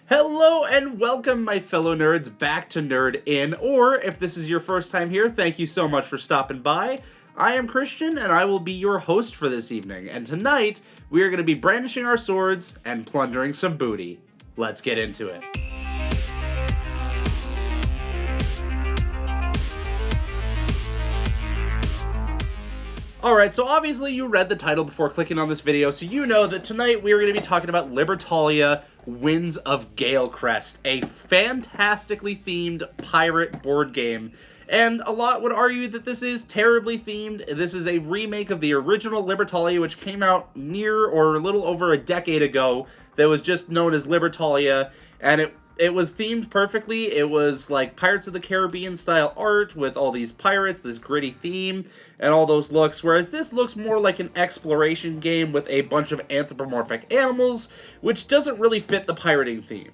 Hello and welcome, my fellow nerds, back to Nerd In, or if this is your first time here, thank you so much for stopping by. I am Christian, and I will be your host for this evening, and tonight, we are going to be brandishing our swords and plundering some booty. Let's get into it. Alright, so obviously you read the title before clicking on this video, so you know that tonight we are going to be talking about Libertalia Winds of Galecrest, a fantastically themed pirate board game. And a lot would argue that this is terribly themed. This is a remake of the original Libertalia, which came out near or a little over a decade ago, that was just known as Libertalia, and it was themed perfectly. It was like Pirates of the Caribbean style art with all these pirates, this gritty theme, and all those looks, whereas this looks more like an exploration game with a bunch of anthropomorphic animals, which doesn't really fit the pirating theme.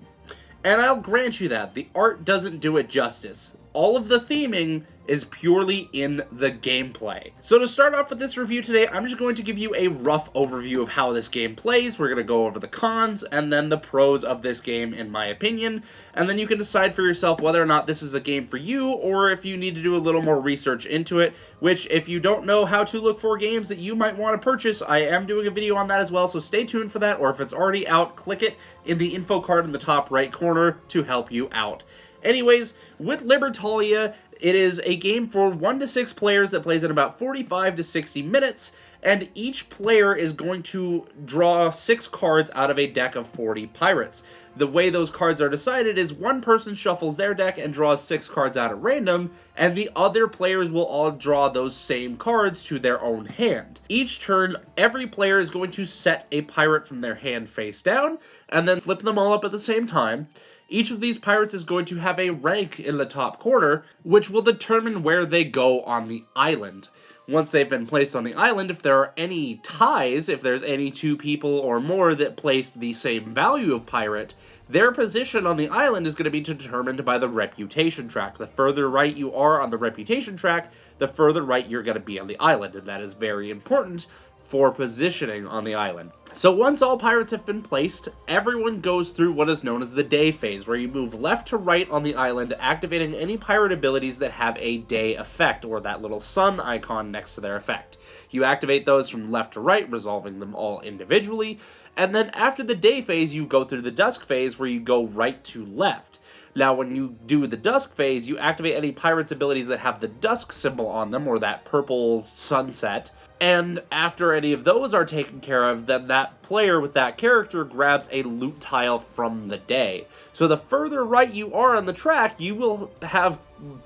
And I'll grant you that, the art doesn't do it justice. All of the theming is purely in the gameplay. So to start off with this review today, I'm just going to give you a rough overview of how this game plays. We're going to go over the cons and then the pros of this game, in my opinion, and then you can decide for yourself whether or not this is a game for you, or if you need to do a little more research into it, which, if you don't know how to look for games that you might want to purchase, I am doing a video on that as well, so stay tuned for that, or if it's already out, click it in the info card in the top right corner to help you out. Anyways, with Libertalia, it is a game for 1 to 6 players that plays in about 45 to 60 minutes, and each player is going to draw 6 cards out of a deck of 40 pirates. The way those cards are decided is one person shuffles their deck and draws 6 cards out at random, and the other players will all draw those same cards to their own hand. Each turn, every player is going to set a pirate from their hand face down, and then flip them all up at the same time. Each of these pirates is going to have a rank in the top corner, which will determine where they go on the island. Once they've been placed on the island, if there are any ties, if there's any 2 people or more that placed the same value of pirate, their position on the island is going to be determined by the reputation track. The further right you are on the reputation track, the further right you're going to be on the island, and that is very important for positioning on the island. So once all pirates have been placed, everyone goes through what is known as the day phase, where you move left to right on the island, activating any pirate abilities that have a day effect, or that little sun icon next to their effect. You activate those from left to right, resolving them all individually, and then after the day phase, you go through the dusk phase, where you go right to left. Now, when you do the dusk phase, you activate any pirate's abilities that have the dusk symbol on them, or that purple sunset, and after any of those are taken care of, then that player with that character grabs a loot tile from the day. So the further right you are on the track, you will have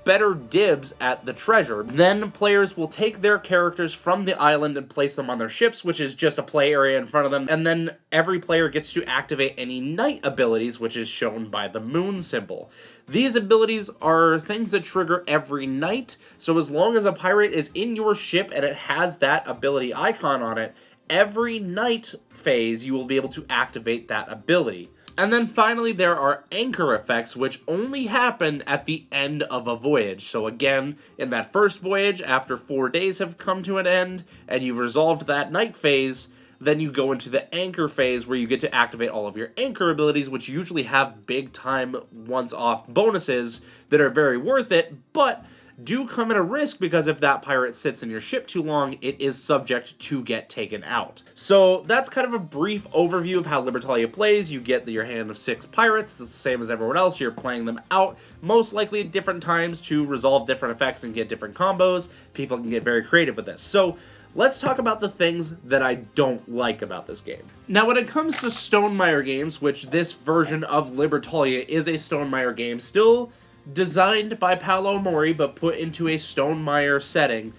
better dibs at the treasure. Then players will take their characters from the island and place them on their ships, which is just a play area in front of them, and then every player gets to activate any night abilities, which is shown by the moon symbol. These abilities are things that trigger every night, so as long as a pirate is in your ship and it has that ability icon on it, every night phase you will be able to activate that ability. And then finally, there are anchor effects, which only happen at the end of a voyage. So again, in that first voyage, after 4 days have come to an end, and you've resolved that night phase, then you go into the anchor phase, where you get to activate all of your anchor abilities, which usually have big-time once-off bonuses that are very worth it, but do come at a risk, because if that pirate sits in your ship too long, it is subject to get taken out. So that's kind of a brief overview of how Libertalia plays. You get your hand of 6 pirates, the same as everyone else. You're playing them out, most likely at different times to resolve different effects and get different combos. People can get very creative with this. So let's talk about the things that I don't like about this game. Now, when it comes to Stonemaier games, which this version of Libertalia is a Stonemaier game, still designed by Paolo Mori, but put into a Stonemaier setting,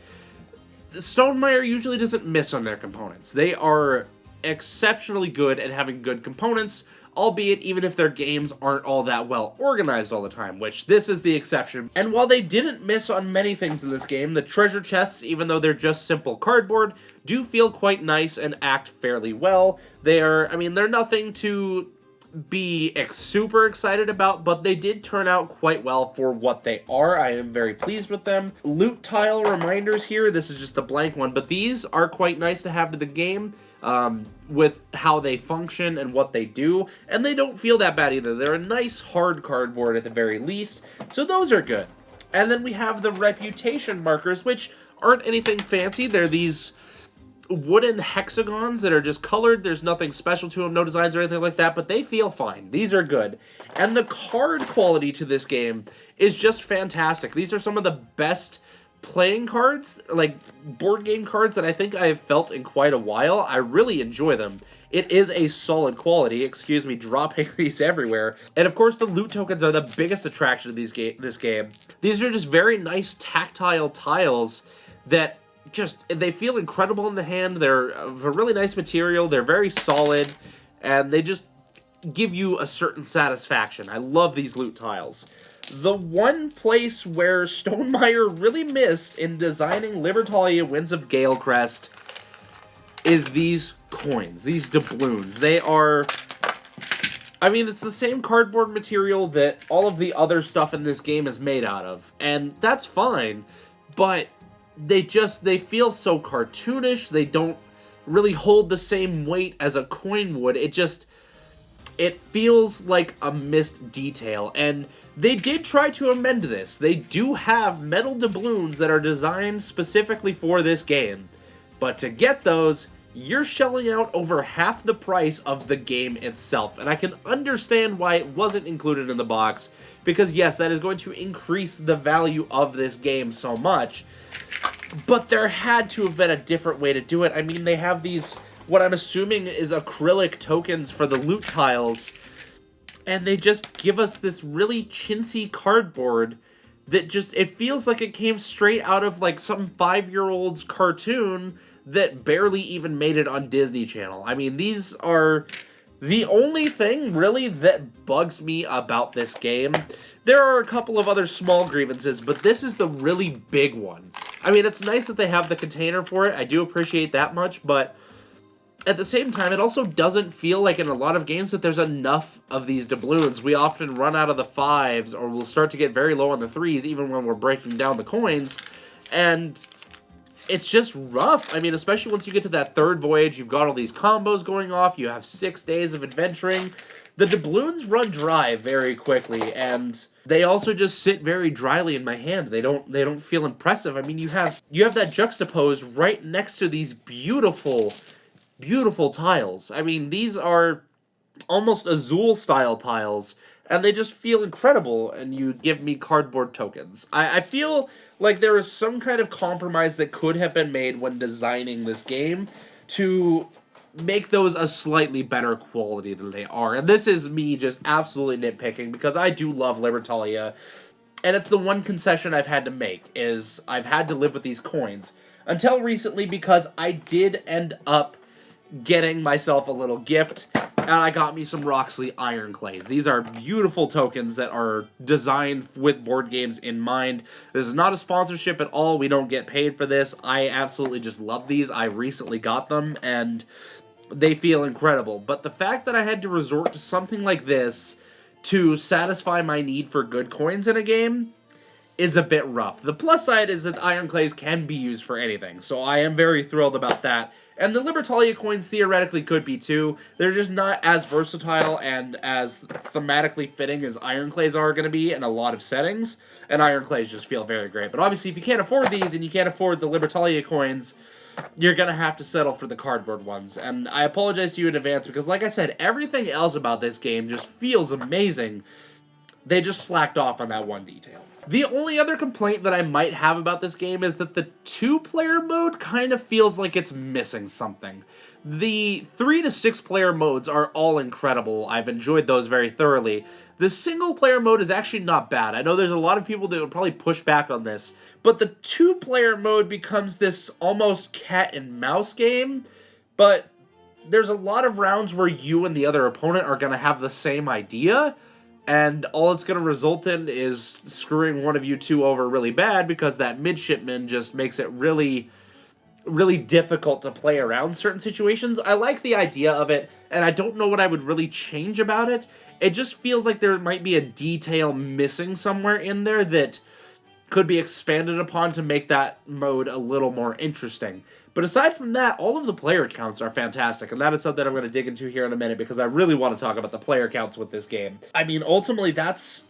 Stonemaier usually doesn't miss on their components. They are exceptionally good at having good components, albeit even if their games aren't all that well organized all the time, which this is the exception. And while they didn't miss on many things in this game, the treasure chests, even though they're just simple cardboard, do feel quite nice and act fairly well. They're nothing to be super excited about, but they did turn out quite well for what they are. I am very pleased with them. Loot tile reminders here, this is just a blank one, but these are quite nice to have to the game. with how they function and what they do, and they don't feel that bad either. They're a nice hard cardboard at the very least, so those are good. And then we have the reputation markers, which aren't anything fancy. They're these wooden hexagons that are just colored. There's nothing special to them, no designs or anything like that, but they feel fine. These are good. And the card quality to this game is just fantastic. These are some of the best playing cards, like board game cards, that I think I have felt in quite a while. I really enjoy them. It is a solid quality. Excuse me dropping these everywhere. And of course, the loot tokens are the biggest attraction of this game. These are just very nice tactile tiles that they feel incredible in the hand. They're of a really nice material. They're very solid, and they just give you a certain satisfaction. I love these loot tiles. The one place where Stonemaier really missed in designing Libertalia Winds of Galecrest is these coins, these doubloons. They are, I mean, it's the same cardboard material that all of the other stuff in this game is made out of, and that's fine, but they feel so cartoonish. They don't really hold the same weight as a coin would. It feels like a missed detail, and they did try to amend this. They do have metal doubloons that are designed specifically for this game, but to get those, you're shelling out over half the price of the game itself, and I can understand why it wasn't included in the box, because yes, that is going to increase the value of this game so much, but there had to have been a different way to do it. I mean, they have these, what I'm assuming is acrylic tokens for the loot tiles, and they just give us this really chintzy cardboard that just, it feels like it came straight out of like some 5-year-old's cartoon that barely even made it on Disney Channel. I mean, these are the only thing really that bugs me about this game. There are a couple of other small grievances, but this is the really big one. I mean, it's nice that they have the container for it. I do appreciate that much, but at the same time, it also doesn't feel like in a lot of games that there's enough of these doubloons. We often run out of the 5s, or we'll start to get very low on the 3s, even when we're breaking down the coins, and it's just rough. I mean, especially once you get to that third voyage, you've got all these combos going off, you have 6 days of adventuring. The doubloons run dry very quickly, and they also just sit very dryly in my hand. They don't feel impressive. I mean, you have that juxtaposed right next to these beautiful tiles. I mean, these are almost Azul-style tiles, and they just feel incredible, and you give me cardboard tokens. I feel like there is some kind of compromise that could have been made when designing this game to make those a slightly better quality than they are. And this is me just absolutely nitpicking, because I do love Libertalia, and it's the one concession I've had to make, is I've had to live with these coins. Until recently, because I did end up getting myself a little gift, and I got me some Roxley Iron Clays. These are beautiful tokens that are designed with board games in mind. This is not a sponsorship at all. We don't get paid for this. I absolutely just love these. I recently got them, and they feel incredible. But the fact that I had to resort to something like this to satisfy my need for good coins in a game is a bit rough. The plus side is that Iron Clays can be used for anything, so I am very thrilled about that. And the Libertalia coins theoretically could be too. They're just not as versatile and as thematically fitting as Iron Clays are going to be in a lot of settings, and Iron Clays just feel very great. But obviously, if you can't afford these and you can't afford the Libertalia coins, you're going to have to settle for the cardboard ones. And I apologize to you in advance, because like I said, everything else about this game just feels amazing. They just slacked off on that one detail. The only other complaint that I might have about this game is that the 2-player mode kind of feels like it's missing something. The 3 to 6-player modes are all incredible. I've enjoyed those very thoroughly. The single-player mode is actually not bad. I know there's a lot of people that would probably push back on this, but the 2-player mode becomes this almost cat and mouse game, but there's a lot of rounds where you and the other opponent are going to have the same idea, and all it's going to result in is screwing one of you two over really bad, because that midshipman just makes it really, really difficult to play around certain situations. I like the idea of it, and I don't know what I would really change about it. It just feels like there might be a detail missing somewhere in there that could be expanded upon to make that mode a little more interesting. But aside from that, all of the player counts are fantastic, and that is something I'm going to dig into here in a minute because I really want to talk about the player counts with this game. I mean, ultimately, that's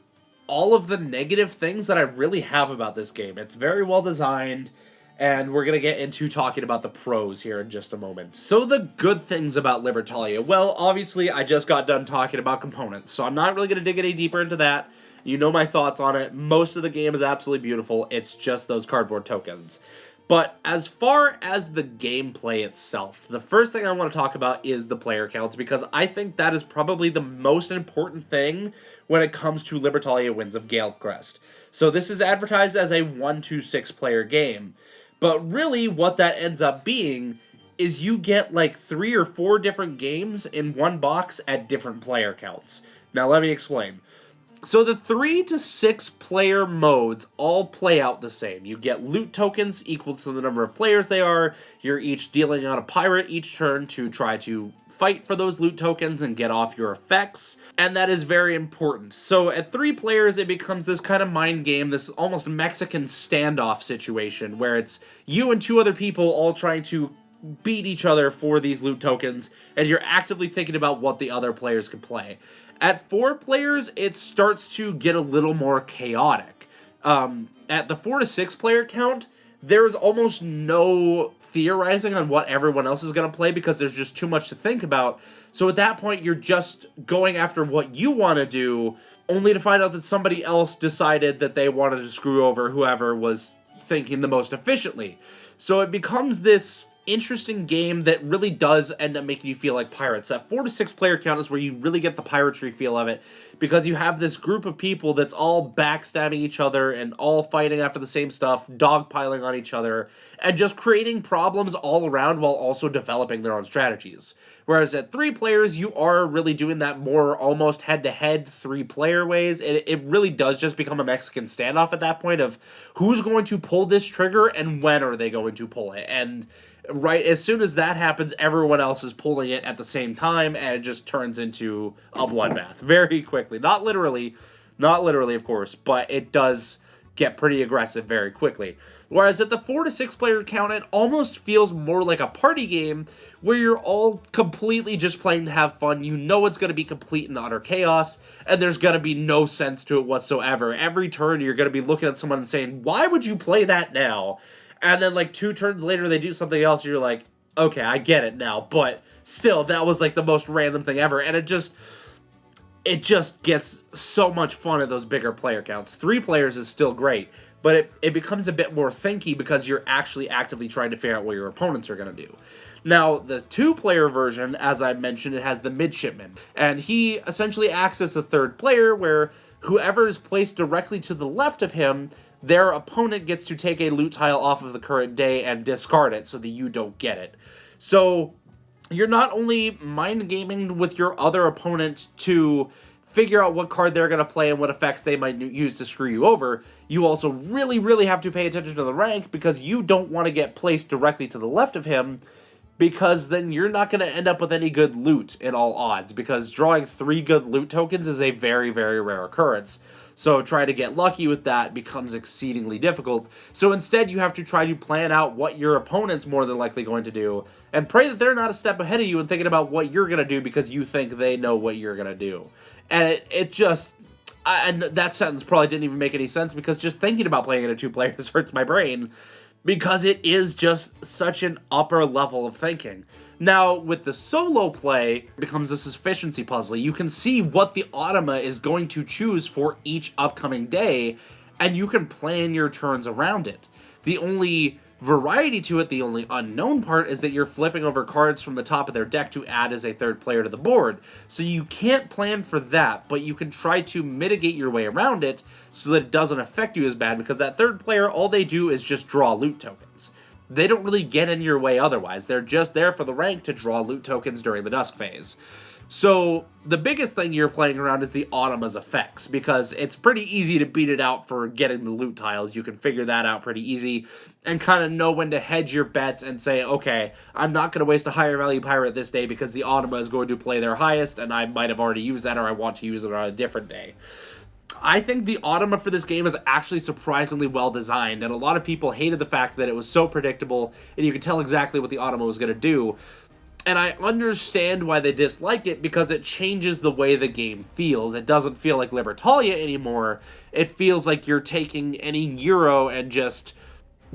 all of the negative things that I really have about this game. It's very well designed, and we're going to get into talking about the pros here in just a moment. So the good things about Libertalia. Well, obviously, I just got done talking about components, so I'm not really going to dig any deeper into that. You know my thoughts on it. Most of the game is absolutely beautiful. It's just those cardboard tokens. But as far as the gameplay itself, the first thing I want to talk about is the player counts, because I think that is probably the most important thing when it comes to Libertalia Winds of Galecrest. So this is advertised as a 1-6 player game, but really what that ends up being is you get like 3 or 4 different games in one box at different player counts. Now let me explain. So the 3 to 6 player modes all play out the same. You get loot tokens equal to the number of players they are. You're each dealing out a pirate each turn to try to fight for those loot tokens and get off your effects. And that is very important. So at 3 players, it becomes this kind of mind game, this almost Mexican standoff situation where it's you and 2 other people all trying to beat each other for these loot tokens, and you're actively thinking about what the other players could play. At 4 players, it starts to get a little more chaotic. At the 4 to 6 player count, there's almost no theorizing on what everyone else is going to play because there's just too much to think about. So at that point, you're just going after what you want to do, only to find out that somebody else decided that they wanted to screw over whoever was thinking the most efficiently. So it becomes this interesting game that really does end up making you feel like pirates. That 4 to 6 player count is where you really get the piratry feel of it, because you have this group of people that's all backstabbing each other and all fighting after the same stuff, dogpiling on each other, and just creating problems all around while also developing their own strategies. Whereas at 3 players, you are really doing that more almost head-to-head 3-player ways. It really does just become a Mexican standoff at that point of who's going to pull this trigger and when are they going to pull it. And right as soon as that happens, everyone else is pulling it at the same time, and it just turns into a bloodbath very quickly. Not literally, of course, but it does get pretty aggressive very quickly. Whereas at the 4 to 6 player count, it almost feels more like a party game where you're all completely just playing to have fun. You know it's going to be complete and utter chaos, and there's going to be no sense to it whatsoever. Every turn, you're going to be looking at someone and saying, why would you play that now? And then, like, 2 turns later, they do something else, and you're like, okay, I get it now. But still, that was, like, the most random thing ever. And it just gets so much fun at those bigger player counts. 3 players is still great, but it becomes a bit more thinky because you're actually actively trying to figure out what your opponents are going to do. Now, the 2-player version, as I mentioned, it has the midshipman. And he essentially acts as the 3rd player, where whoever is placed directly to the left of him, their opponent gets to take a loot tile off of the current day and discard it so that you don't get it. So you're not only mind gaming with your other opponent to figure out what card they're going to play and what effects they might use to screw you over, you also really, really have to pay attention to the rank because you don't want to get placed directly to the left of him, because then you're not going to end up with any good loot in all odds, because drawing 3 good loot tokens is a very, very rare occurrence. So trying to get lucky with that becomes exceedingly difficult. So instead, you have to try to plan out what your opponent's more than likely going to do, and pray that they're not a step ahead of you and thinking about what you're going to do because you think they know what you're going to do. And it just... and that sentence probably didn't even make any sense, because just thinking about playing it at 2 players hurts my brain, because it is just such an upper level of thinking. Now, with the solo play, it becomes this efficiency puzzle. You can see what the automa is going to choose for each upcoming day, and you can plan your turns around it. The only variety to it, the only unknown part, is that you're flipping over cards from the top of their deck to add as a 3rd player to the board. So you can't plan for that, but you can try to mitigate your way around it so that it doesn't affect you as bad, because that 3rd player, all they do is just draw loot tokens. They don't really get in your way otherwise. They're just there for the rank to draw loot tokens during the dusk phase. So the biggest thing you're playing around is the automa's effects, because it's pretty easy to beat it out for getting the loot tiles. You can figure that out pretty easy and kind of know when to hedge your bets and say, okay, I'm not going to waste a higher value pirate this day because the automa is going to play their highest and I might have already used that, or I want to use it on a different day. I think the automa for this game is actually surprisingly well designed, and a lot of people hated the fact that it was so predictable, and you could tell exactly what the automa was going to do. And I understand why they disliked it, because it changes the way the game feels. It doesn't feel like Libertalia anymore. It feels like you're taking any Euro and just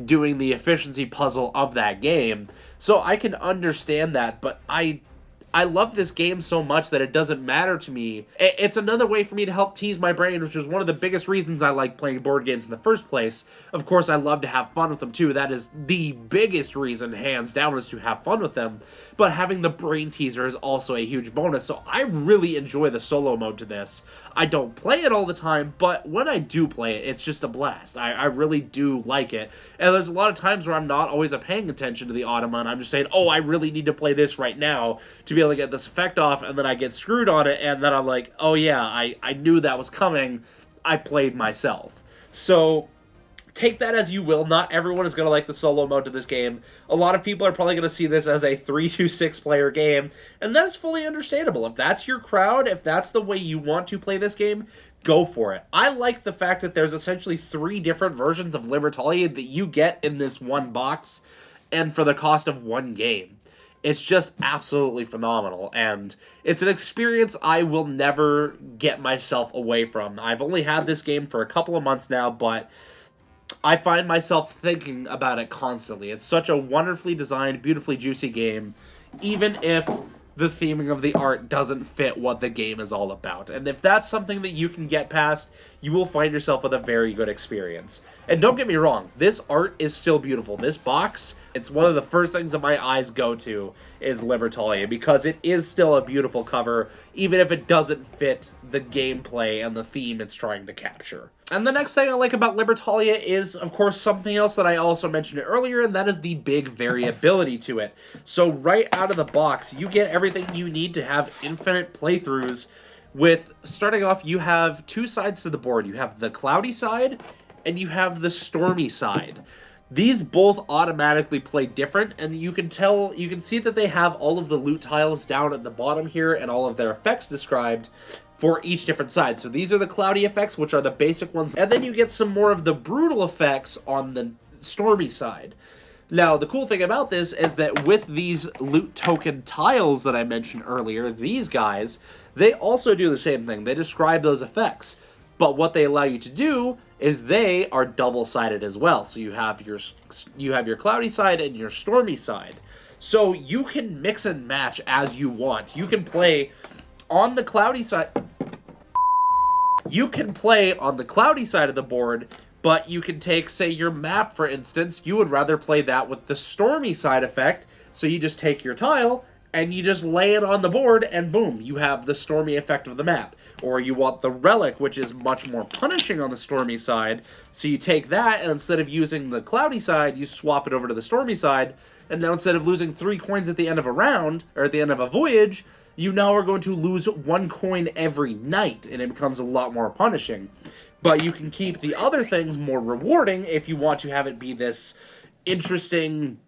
doing the efficiency puzzle of that game. So I can understand that, but I love this game so much that it doesn't matter to me. It's another way for me to help tease my brain, which is one of the biggest reasons I like playing board games in the first place. Of course, I love to have fun with them too. That is the biggest reason, hands down, is to have fun with them. But having the brain teaser is also a huge bonus, so I really enjoy the solo mode to this. I don't play it all the time, but when I do play it, it's just a blast. I really do like it. And there's a lot of times where I'm not always paying attention to the automa, and I'm just saying, oh, I really need to play this right now to be able to get this effect off, and then I get screwed on it, and then I'm like, oh yeah, I knew that was coming. I played myself. So take that as you will. Not everyone is going to like the solo mode to this game. A lot of people are probably going to see this as a 3-6 player game, and that's fully understandable. If that's your crowd, if that's the way you want to play this game, go for it. I like the fact that there's essentially 3 different versions of Libertalia that you get in this one box, and for the cost of one game. It's just absolutely phenomenal, and it's an experience I will never get myself away from. I've only had this game for a couple of months now, but I find myself thinking about it constantly. It's such a wonderfully designed, beautifully juicy game, even if the theming of the art doesn't fit what the game is all about. And if that's something that you can get past, you will find yourself with a very good experience. And don't get me wrong, this art is still beautiful. This box, it's one of the first things that my eyes go to is Libertalia, because it is still a beautiful cover, even if it doesn't fit the gameplay and the theme it's trying to capture. And the next thing I like about Libertalia is, of course, something else that I also mentioned earlier, and that is the big variability to it. So right out of the box, you get everything you need to have infinite playthroughs. With, starting off, you have 2 sides to the board. You have the cloudy side, and you have the stormy side. These both automatically play different, and you can see that they have all of the loot tiles down at the bottom here, and all of their effects described for each different side. So these are the cloudy effects, which are the basic ones, and then you get some more of the brutal effects on the stormy side. Now, the cool thing about this is that with these loot token tiles that I mentioned earlier, these guys, they also do the same thing. They describe those effects. But what they allow you to do is they are double-sided as well. So you have your cloudy side and your stormy side. So you can mix and match as you want. You can play on the cloudy side. You can play on the cloudy side of the board, but you can take, say, your map, for instance. You would rather play that with the stormy side effect. So you just take your tile and you just lay it on the board, and boom, you have the stormy effect of the map. Or you want the relic, which is much more punishing on the stormy side, so you take that, and instead of using the cloudy side, you swap it over to the stormy side, and now instead of losing 3 coins at the end of a round, or at the end of a voyage, you now are going to lose 1 coin every night, and it becomes a lot more punishing. But you can keep the other things more rewarding if you want to have it be this interesting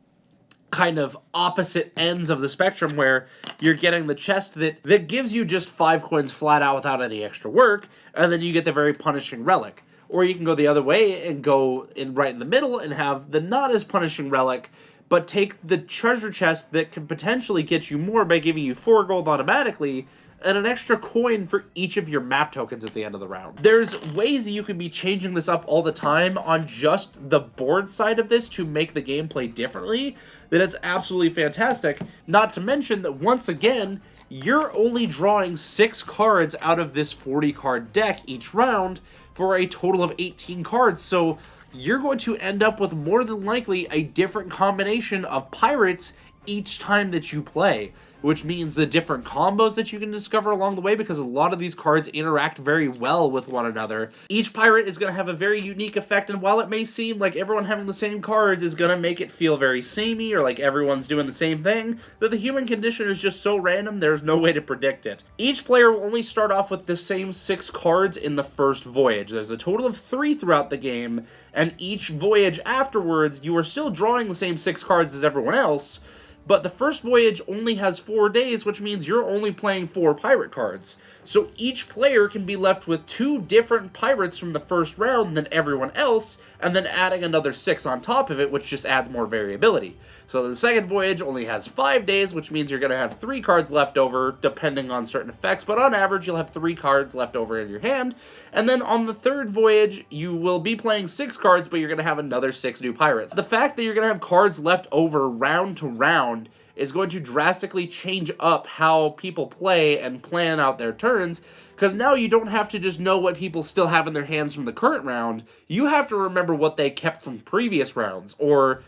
kind of opposite ends of the spectrum, where you're getting the chest that gives you just 5 coins flat out without any extra work, and then you get the very punishing relic. Or you can go the other way and go right in the middle and have the not as punishing relic, but take the treasure chest that can potentially get you more by giving you 4 gold automatically, and an extra coin for each of your map tokens at the end of the round. There's ways that you can be changing this up all the time on just the board side of this to make the gameplay differently, that it's absolutely fantastic. Not to mention that, once again, you're only drawing 6 cards out of this 40-card deck each round for a total of 18 cards, so you're going to end up with more than likely a different combination of pirates each time that you play, which means the different combos that you can discover along the way, because a lot of these cards interact very well with one another. Each pirate is going to have a very unique effect, and while it may seem like everyone having the same cards is going to make it feel very samey, or like everyone's doing the same thing, that the human condition is just so random there's no way to predict it. Each player will only start off with the same 6 cards in the first voyage. There's a total of 3 throughout the game, and each voyage afterwards you are still drawing the same 6 cards as everyone else, But the first voyage only has 4 days, which means you're only playing 4 pirate cards. So each player can be left with 2 different pirates from the first round than everyone else, and then adding another 6 on top of it, which just adds more variability. So the second voyage only has 5 days, which means you're going to have 3 cards left over, depending on certain effects, but on average you'll have 3 cards left over in your hand. And then on the third voyage, you will be playing 6 cards, but you're going to have another 6 new pirates. The fact that you're going to have cards left over round to round is going to drastically change up how people play and plan out their turns, because now you don't have to just know what people still have in their hands from the current round. You have to remember what they kept from previous rounds, or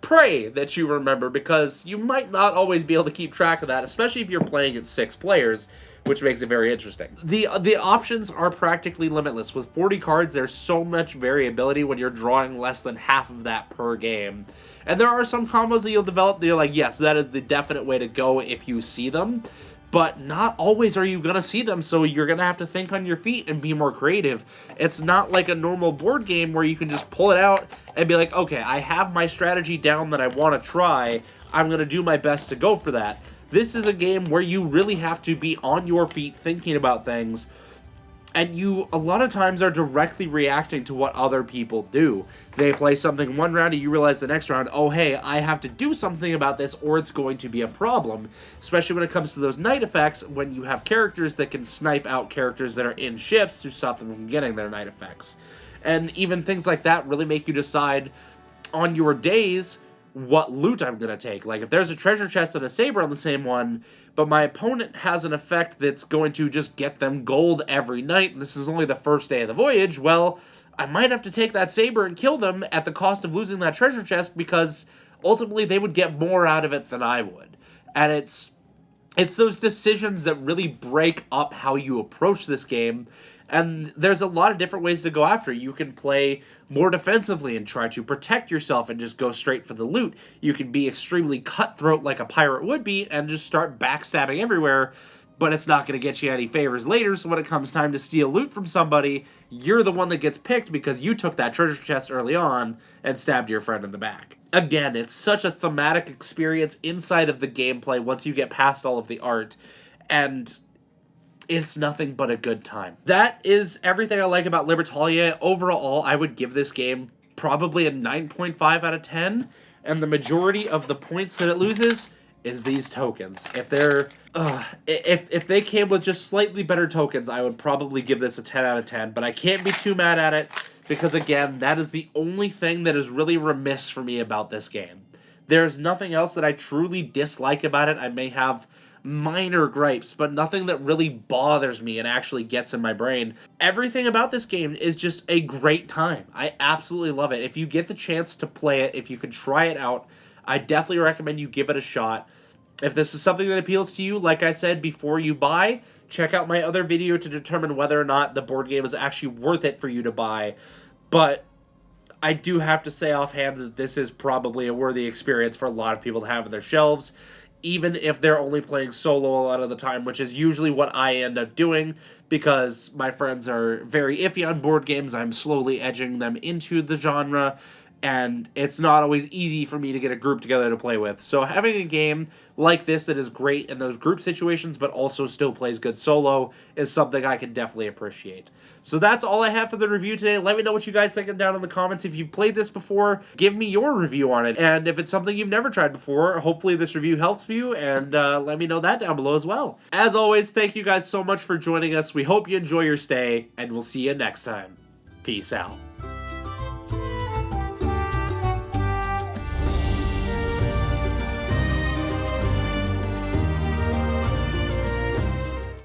pray that you remember, because you might not always be able to keep track of that, especially if you're playing at 6 players, which makes it very interesting. The options are practically limitless. With 40 cards, there's so much variability when you're drawing less than half of that per game. And there are some combos that you'll develop that you're like, yes, that is the definite way to go if you see them. But not always are you going to see them, so you're going to have to think on your feet and be more creative. It's not like a normal board game where you can just pull it out and be like, okay, I have my strategy down that I want to try. I'm going to do my best to go for that. This is a game where you really have to be on your feet thinking about things, and you, a lot of times, are directly reacting to what other people do. They play something one round, and you realize the next round, oh, hey, I have to do something about this, or it's going to be a problem. Especially when it comes to those night effects, when you have characters that can snipe out characters that are in ships to stop them from getting their night effects. And even things like that really make you decide on your days what loot I'm going to take. Like, if there's a treasure chest and a saber on the same one, but my opponent has an effect that's going to just get them gold every night, and this is only the first day of the voyage, well, I might have to take that saber and kill them at the cost of losing that treasure chest, because ultimately they would get more out of it than I would. And it's those decisions that really break up how you approach this game. And there's a lot of different ways to go after it. You can play more defensively and try to protect yourself and just go straight for the loot. You can be extremely cutthroat like a pirate would be and just start backstabbing everywhere, but it's not going to get you any favors later, so when it comes time to steal loot from somebody, you're the one that gets picked because you took that treasure chest early on and stabbed your friend in the back. Again, it's such a thematic experience inside of the gameplay once you get past all of the art, and it's nothing but a good time. That is everything I like about Libertalia. Overall, I would give this game probably a 9.5 out of 10, and the majority of the points that it loses is these tokens. If they're if they came with just slightly better tokens, I would probably give this a 10 out of 10, but I can't be too mad at it, because again, that is the only thing that is really remiss for me about this game. There's nothing else that I truly dislike about it. I may have minor gripes, but nothing that really bothers me and actually gets in my brain. Everything about this game is just a great time. I absolutely love it. If you get the chance to play it, if you can try it out, I definitely recommend you give it a shot. If this is something that appeals to you, like I said, before you buy, check out my other video to determine whether or not the board game is actually worth it for you to buy. But I do have to say offhand that this is probably a worthy experience for a lot of people to have on their shelves, even if they're only playing solo a lot of the time, which is usually what I end up doing, because my friends are very iffy on board games. I'm slowly edging them into the genre, and it's not always easy for me to get a group together to play with. So having a game like this that is great in those group situations but also still plays good solo is something I can definitely appreciate. So that's all I have for the review today. Let me know what you guys think down in the comments. If you've played this before, give me your review on it. And if it's something you've never tried before, hopefully this review helps you, and let me know that down below as well. As always, thank you guys so much for joining us. We hope you enjoy your stay, and we'll see you next time. Peace out.